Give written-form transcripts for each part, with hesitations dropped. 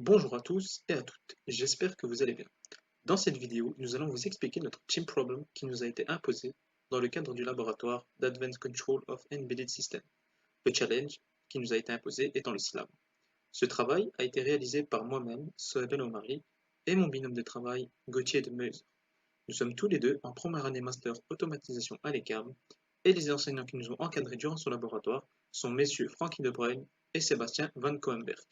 Bonjour à tous et à toutes, j'espère que vous allez bien. Dans cette vidéo, nous allons vous expliquer notre team problem qui nous a été imposé dans le cadre du laboratoire d'Advanced Control of Embedded Systems. Le challenge qui nous a été imposé étant le SLAM. Ce travail a été réalisé par moi-même, Sohaib El Omari, et mon binôme de travail, Gauthier de Meuse. Nous sommes tous les deux en première année master automatisation à l'ECAM et les enseignants qui nous ont encadrés durant ce laboratoire sont messieurs Frankie De Bruyne et Sébastien Van Coenberg.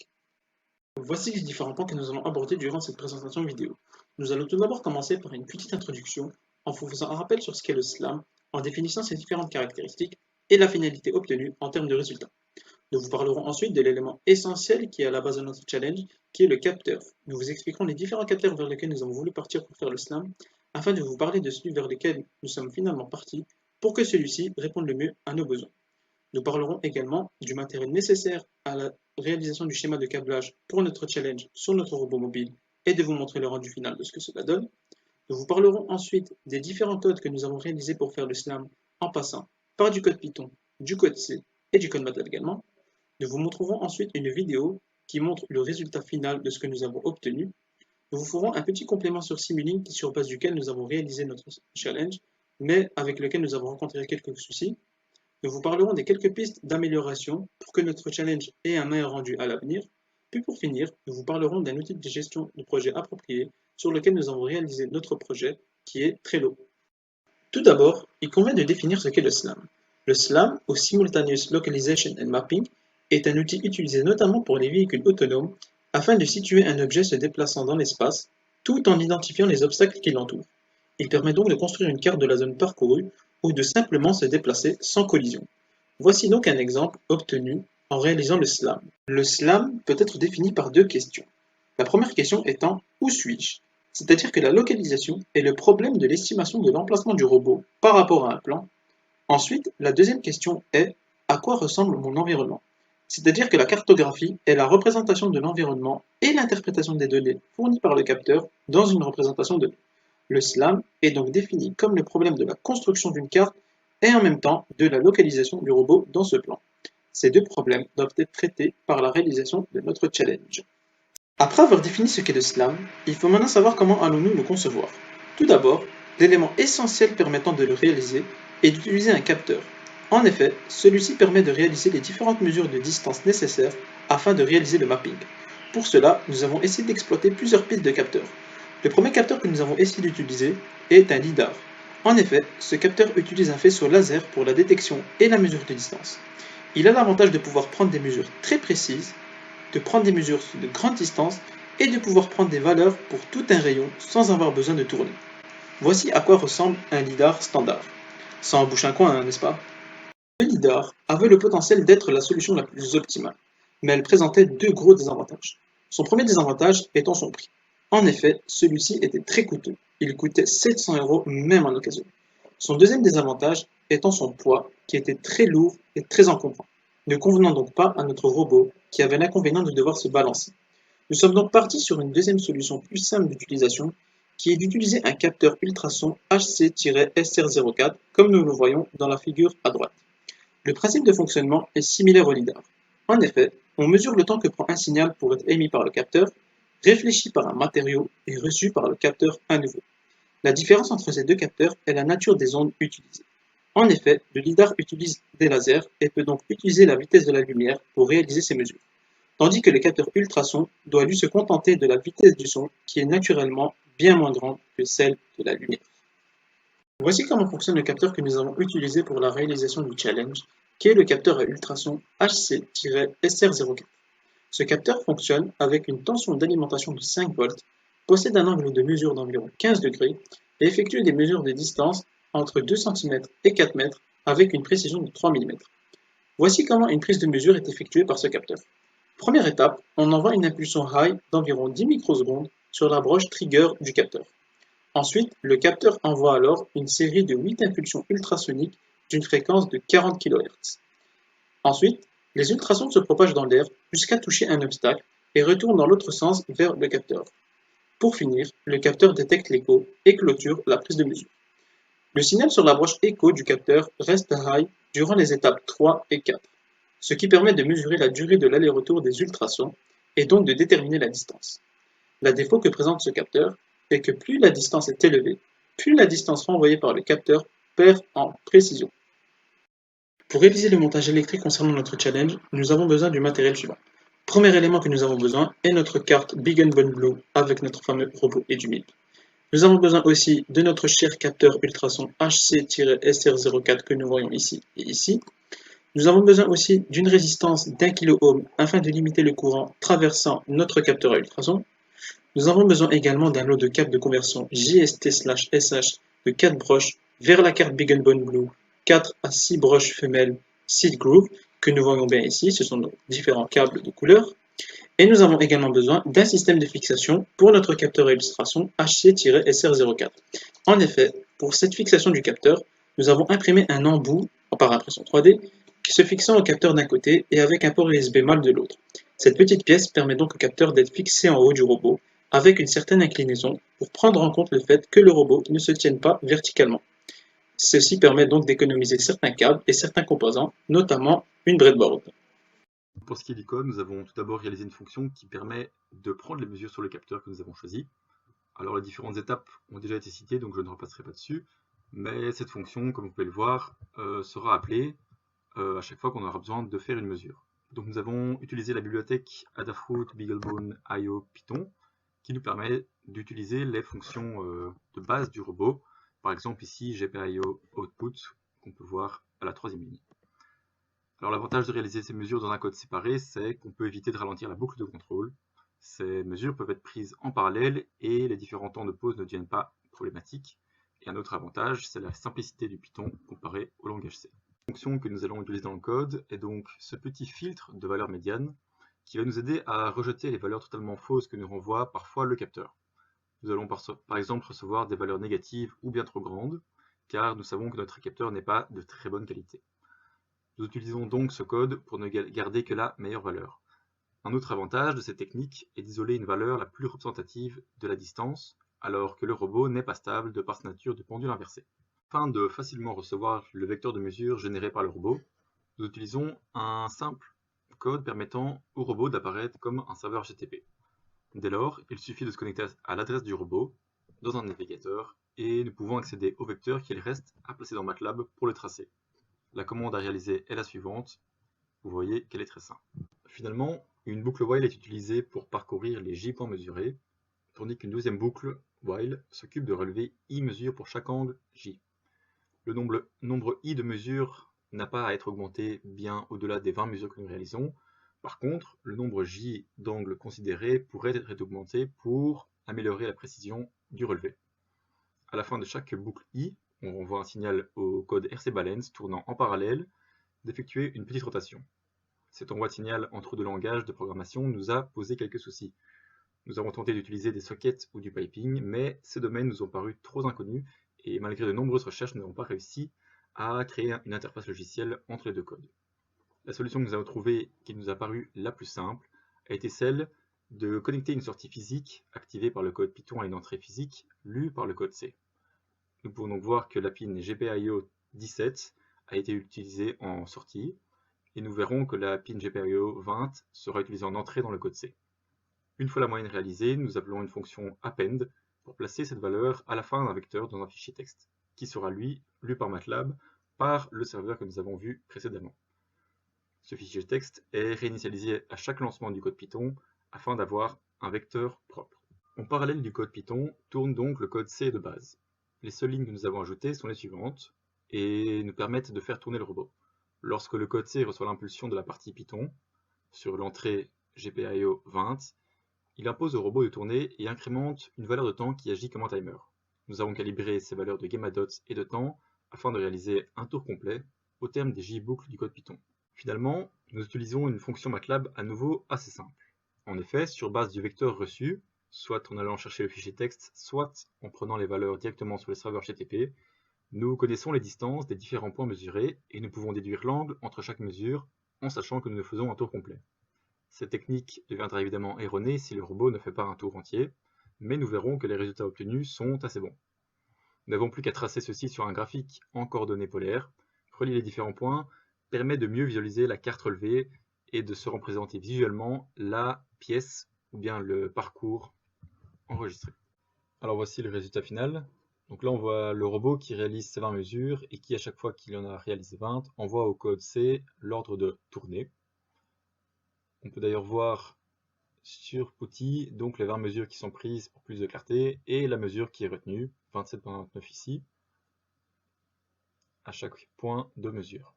Voici les différents points que nous allons aborder durant cette présentation vidéo. Nous allons tout d'abord commencer par une petite introduction en vous faisant un rappel sur ce qu'est le SLAM, en définissant ses différentes caractéristiques et la finalité obtenue en termes de résultats. Nous vous parlerons ensuite de l'élément essentiel qui est à la base de notre challenge, qui est le capteur. Nous vous expliquerons les différents capteurs vers lesquels nous avons voulu partir pour faire le SLAM, afin de vous parler de celui vers lequel nous sommes finalement partis, pour que celui-ci réponde le mieux à nos besoins. Nous parlerons également du matériel nécessaire à la réalisation du schéma de câblage pour notre challenge sur notre robot mobile et de vous montrer le rendu final de ce que cela donne. Nous vous parlerons ensuite des différents codes que nous avons réalisés pour faire le SLAM en passant par du code Python, du code C et du code MATLAB également. Nous vous montrerons ensuite une vidéo qui montre le résultat final de ce que nous avons obtenu. Nous vous ferons un petit complément sur Simulink sur base duquel nous avons réalisé notre challenge, mais avec lequel nous avons rencontré quelques soucis. Nous vous parlerons des quelques pistes d'amélioration pour que notre challenge ait un meilleur rendu à l'avenir. Puis pour finir, nous vous parlerons d'un outil de gestion de projet approprié sur lequel nous avons réalisé notre projet qui est Trello. Tout d'abord, il convient de définir ce qu'est le SLAM. Le SLAM, ou Simultaneous Localization and Mapping, est un outil utilisé notamment pour les véhicules autonomes afin de situer un objet se déplaçant dans l'espace tout en identifiant les obstacles qui l'entourent. Il permet donc de construire une carte de la zone parcourue ou de simplement se déplacer sans collision. Voici donc un exemple obtenu en réalisant le SLAM. Le SLAM peut être défini par deux questions. La première question étant « Où suis-je ?» C'est-à-dire que la localisation est le problème de l'estimation de l'emplacement du robot par rapport à un plan. Ensuite, la deuxième question est « À quoi ressemble mon environnement ?» C'est-à-dire que la cartographie est la représentation de l'environnement et l'interprétation des données fournies par le capteur dans une représentation donnée. Le SLAM est donc défini comme le problème de la construction d'une carte et en même temps de la localisation du robot dans ce plan. Ces deux problèmes doivent être traités par la réalisation de notre challenge. Après avoir défini ce qu'est le SLAM, il faut maintenant savoir comment allons-nous le concevoir. Tout d'abord, l'élément essentiel permettant de le réaliser est d'utiliser un capteur. En effet, celui-ci permet de réaliser les différentes mesures de distance nécessaires afin de réaliser le mapping. Pour cela, nous avons essayé d'exploiter plusieurs pistes de capteurs. Le premier capteur que nous avons essayé d'utiliser est un LiDAR. En effet, ce capteur utilise un faisceau laser pour la détection et la mesure de distance. Il a l'avantage de pouvoir prendre des mesures très précises, de prendre des mesures de grande distance et de pouvoir prendre des valeurs pour tout un rayon sans avoir besoin de tourner. Voici à quoi ressemble un LiDAR standard. Ça en bouche un coin, n'est-ce pas? Le LiDAR avait le potentiel d'être la solution la plus optimale, mais elle présentait deux gros désavantages. Son premier désavantage étant son prix. En effet, celui-ci était très coûteux. Il coûtait 700 € même en occasion. Son deuxième désavantage étant son poids, qui était très lourd et très encombrant, ne convenant donc pas à notre robot, qui avait l'inconvénient de devoir se balancer. Nous sommes donc partis sur une deuxième solution plus simple d'utilisation, qui est d'utiliser un capteur ultrason HC-SR04, comme nous le voyons dans la figure à droite. Le principe de fonctionnement est similaire au LiDAR. En effet, on mesure le temps que prend un signal pour être émis par le capteur, réfléchi par un matériau et reçu par le capteur à nouveau. La différence entre ces deux capteurs est la nature des ondes utilisées. En effet, le LiDAR utilise des lasers et peut donc utiliser la vitesse de la lumière pour réaliser ses mesures, tandis que le capteur ultrason doit lui se contenter de la vitesse du son qui est naturellement bien moins grande que celle de la lumière. Voici comment fonctionne le capteur que nous avons utilisé pour la réalisation du challenge, qui est le capteur à ultrasons HC-SR04. Ce capteur fonctionne avec une tension d'alimentation de 5 volts, possède un angle de mesure d'environ 15 degrés et effectue des mesures de distance entre 2 cm et 4 m avec une précision de 3 mm. Voici comment une prise de mesure est effectuée par ce capteur. Première étape, on envoie une impulsion high d'environ 10 microsecondes sur la broche trigger du capteur. Ensuite, le capteur envoie alors une série de 8 impulsions ultrasoniques d'une fréquence de 40 kHz. Ensuite, les ultrasons se propagent dans l'air jusqu'à toucher un obstacle et retournent dans l'autre sens vers le capteur. Pour finir, le capteur détecte l'écho et clôture la prise de mesure. Le signal sur la broche écho du capteur reste high durant les étapes 3 et 4, ce qui permet de mesurer la durée de l'aller-retour des ultrasons et donc de déterminer la distance. Le défaut que présente ce capteur est que plus la distance est élevée, plus la distance renvoyée par le capteur perd en précision. Pour réviser le montage électrique concernant notre challenge, nous avons besoin du matériel suivant. Premier élément que nous avons besoin est notre carte Big Bone Blue avec notre fameux robot et du MIP. Nous avons besoin aussi de notre cher capteur ultrason HC-SR04 que nous voyons ici et ici. Nous avons besoin aussi d'une résistance d'1 kΩ afin de limiter le courant traversant notre capteur à ultrasons. Nous avons besoin également d'un lot de câbles de conversion JST/SH de 4 broches vers la carte Big Bone Blue, 4 à 6 broches femelles Seed Groove que nous voyons bien ici, ce sont nos différents câbles de couleur. Et nous avons également besoin d'un système de fixation pour notre capteur à illustration HC-SR04. En effet, pour cette fixation du capteur, nous avons imprimé un embout par impression 3D se fixant au capteur d'un côté et avec un port USB mâle de l'autre. Cette petite pièce permet donc au capteur d'être fixé en haut du robot avec une certaine inclinaison pour prendre en compte le fait que le robot ne se tienne pas verticalement. Ceci permet donc d'économiser certains câbles et certains composants, notamment une breadboard. Pour ce qui est du code, nous avons tout d'abord réalisé une fonction qui permet de prendre les mesures sur le capteur que nous avons choisi. Alors les différentes étapes ont déjà été citées, donc je ne repasserai pas dessus, mais cette fonction, comme vous pouvez le voir, sera appelée à chaque fois qu'on aura besoin de faire une mesure. Donc nous avons utilisé la bibliothèque Adafruit BeagleBone IO Python, qui nous permet d'utiliser les fonctions de base du robot, par exemple ici GPIO Output, qu'on peut voir à la troisième ligne. Alors l'avantage de réaliser ces mesures dans un code séparé, c'est qu'on peut éviter de ralentir la boucle de contrôle. Ces mesures peuvent être prises en parallèle et les différents temps de pause ne deviennent pas problématiques. Et un autre avantage, c'est la simplicité du Python comparé au langage C. La fonction que nous allons utiliser dans le code est donc ce petit filtre de valeur médiane qui va nous aider à rejeter les valeurs totalement fausses que nous renvoie parfois le capteur. Nous allons par exemple recevoir des valeurs négatives ou bien trop grandes, car nous savons que notre capteur n'est pas de très bonne qualité. Nous utilisons donc ce code pour ne garder que la meilleure valeur. Un autre avantage de cette technique est d'isoler une valeur la plus représentative de la distance, alors que le robot n'est pas stable de par sa nature de pendule inversé. Afin de facilement recevoir le vecteur de mesure généré par le robot, nous utilisons un simple code permettant au robot d'apparaître comme un serveur HTTP. Dès lors, il suffit de se connecter à l'adresse du robot dans un navigateur et nous pouvons accéder au vecteur qu'il reste à placer dans MATLAB pour le tracer. La commande à réaliser est la suivante. Vous voyez qu'elle est très simple. Finalement, une boucle while est utilisée pour parcourir les j points mesurés, tandis qu'une deuxième boucle while s'occupe de relever i mesures pour chaque angle j. Le nombre i de mesures n'a pas à être augmenté bien au-delà des 20 mesures que nous réalisons. Par contre, le nombre j d'angles considérés pourrait être augmenté pour améliorer la précision du relevé. À la fin de chaque boucle i, on renvoie un signal au code RC-Balance tournant en parallèle d'effectuer une petite rotation. Cet envoi de signal entre deux langages de programmation nous a posé quelques soucis. Nous avons tenté d'utiliser des sockets ou du piping, mais ces domaines nous ont paru trop inconnus et malgré de nombreuses recherches, nous n'avons pas réussi à créer une interface logicielle entre les deux codes. La solution que nous avons trouvée, qui nous a paru la plus simple, a été celle de connecter une sortie physique activée par le code Python à une entrée physique lue par le code C. Nous pouvons donc voir que la pin GPIO 17 a été utilisée en sortie, et nous verrons que la pin GPIO 20 sera utilisée en entrée dans le code C. Une fois la moyenne réalisée, nous appelons une fonction append pour placer cette valeur à la fin d'un vecteur dans un fichier texte, qui sera lui lu par MATLAB par le serveur que nous avons vu précédemment. Ce fichier texte est réinitialisé à chaque lancement du code Python afin d'avoir un vecteur propre. En parallèle du code Python tourne donc le code C de base. Les seules lignes que nous avons ajoutées sont les suivantes et nous permettent de faire tourner le robot. Lorsque le code C reçoit l'impulsion de la partie Python, sur l'entrée GPIO 20, il impose au robot de tourner et incrémente une valeur de temps qui agit comme un timer. Nous avons calibré ces valeurs de gamma-dots et de temps afin de réaliser un tour complet au terme des j-boucles du code Python. Finalement, nous utilisons une fonction MATLAB à nouveau assez simple. En effet, sur base du vecteur reçu, soit en allant chercher le fichier texte, soit en prenant les valeurs directement sur les serveurs HTTP, nous connaissons les distances des différents points mesurés et nous pouvons déduire l'angle entre chaque mesure en sachant que nous faisons un tour complet. Cette technique deviendra évidemment erronée si le robot ne fait pas un tour entier, mais nous verrons que les résultats obtenus sont assez bons. Nous n'avons plus qu'à tracer ceci sur un graphique en coordonnées polaires. Relier les différents points permet de mieux visualiser la carte relevée et de se représenter visuellement la pièce ou bien le parcours enregistré. Alors voici le résultat final. Donc là on voit le robot qui réalise ces 20 mesures et qui à chaque fois qu'il en a réalisé 20 envoie au code C l'ordre de tourner. On peut d'ailleurs voir sur PuTTY donc les 20 mesures qui sont prises pour plus de clarté et la mesure qui est retenue, 27,29 ici, à chaque point de mesure.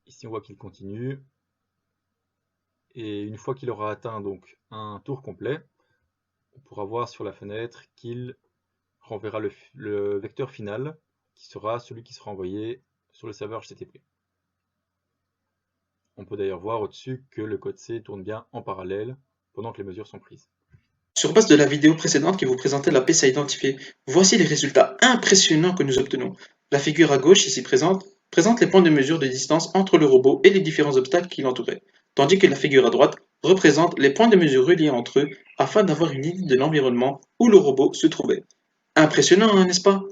Ici on voit qu'il continue et une fois qu'il aura atteint donc un tour complet, on pourra voir sur la fenêtre qu'il renverra le vecteur final qui sera celui qui sera envoyé sur le serveur HTTP. On peut d'ailleurs voir au-dessus que le code C tourne bien en parallèle pendant que les mesures sont prises. Sur base de la vidéo précédente qui vous présentait la piste à identifier, voici les résultats impressionnants que nous obtenons. La figure à gauche, ici présente les points de mesure de distance entre le robot et les différents obstacles qui l'entouraient, tandis que la figure à droite représente les points de mesure reliés entre eux afin d'avoir une idée de l'environnement où le robot se trouvait. Impressionnant, hein, n'est-ce pas?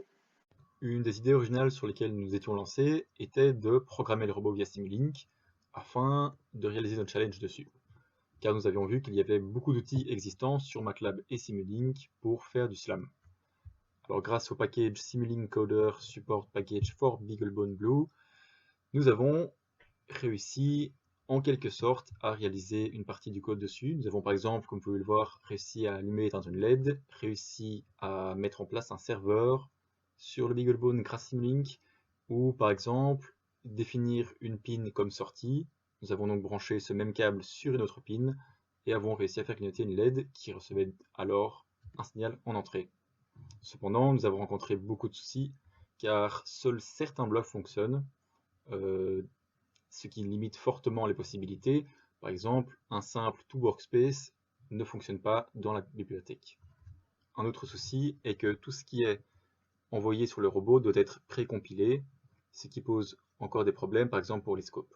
Une des idées originales sur lesquelles nous étions lancés était de programmer le robot via Simulink afin de réaliser notre challenge dessus. Car nous avions vu qu'il y avait beaucoup d'outils existants sur MATLAB et Simulink pour faire du SLAM. Alors grâce au package Simulink Coder Support Package for BeagleBone Blue, nous avons réussi en quelque sorte à réaliser une partie du code dessus. Nous avons par exemple, comme vous pouvez le voir, réussi à allumer dans une LED, réussi à mettre en place un serveur sur le BeagleBone grâce à Simulink, ou par exemple définir une pin comme sortie. Nous avons donc branché ce même câble sur une autre pin et avons réussi à faire clignoter une LED qui recevait alors un signal en entrée. Cependant, nous avons rencontré beaucoup de soucis car seuls certains blocs fonctionnent, ce qui limite fortement les possibilités. Par exemple, un simple toWorkspace ne fonctionne pas dans la bibliothèque. Un autre souci est que tout ce qui est envoyé sur le robot doit être précompilé, ce qui pose encore des problèmes, par exemple pour les scopes.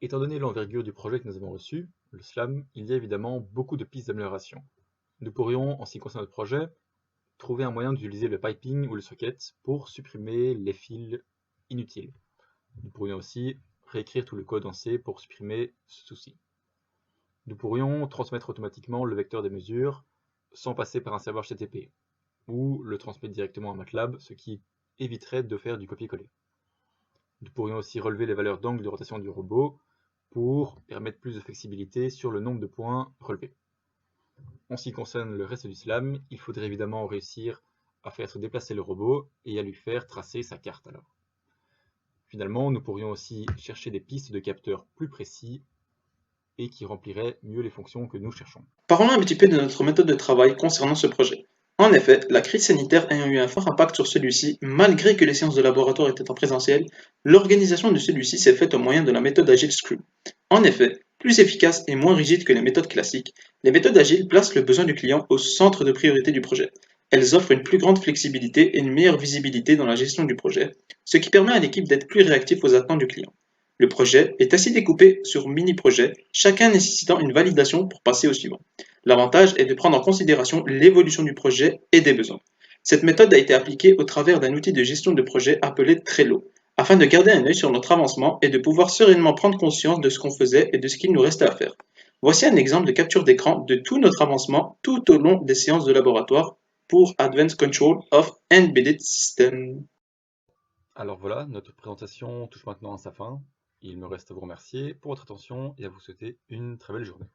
Étant donné l'envergure du projet que nous avons reçu, le SLAM, il y a évidemment beaucoup de pistes d'amélioration. Nous pourrions, en ce qui concerne notre projet, trouver un moyen d'utiliser le piping ou le socket pour supprimer les fils inutiles. Nous pourrions aussi réécrire tout le code en C pour supprimer ce souci. Nous pourrions transmettre automatiquement le vecteur des mesures sans passer par un serveur HTTP, ou le transmettre directement à MATLAB, ce qui éviterait de faire du copier-coller. Nous pourrions aussi relever les valeurs d'angle de rotation du robot pour permettre plus de flexibilité sur le nombre de points relevés. En ce qui concerne le reste du SLAM, il faudrait évidemment réussir à faire déplacer le robot et à lui faire tracer sa carte alors. Finalement, nous pourrions aussi chercher des pistes de capteurs plus précis et qui rempliraient mieux les fonctions que nous cherchons. Parlons un petit peu de notre méthode de travail concernant ce projet. En effet, la crise sanitaire ayant eu un fort impact sur celui-ci, malgré que les séances de laboratoire étaient en présentiel, l'organisation de celui-ci s'est faite au moyen de la méthode Agile Scrum. En effet, plus efficace et moins rigide que les méthodes classiques, les méthodes agiles placent le besoin du client au centre de priorité du projet. Elles offrent une plus grande flexibilité et une meilleure visibilité dans la gestion du projet, ce qui permet à l'équipe d'être plus réactif aux attentes du client. Le projet est ainsi découpé sur mini-projets, chacun nécessitant une validation pour passer au suivant. L'avantage est de prendre en considération l'évolution du projet et des besoins. Cette méthode a été appliquée au travers d'un outil de gestion de projet appelé Trello, afin de garder un œil sur notre avancement et de pouvoir sereinement prendre conscience de ce qu'on faisait et de ce qu'il nous restait à faire. Voici un exemple de capture d'écran de tout notre avancement tout au long des séances de laboratoire pour Advanced Control of Embedded System. Alors voilà, notre présentation touche maintenant à sa fin. Il me reste à vous remercier pour votre attention et à vous souhaiter une très belle journée.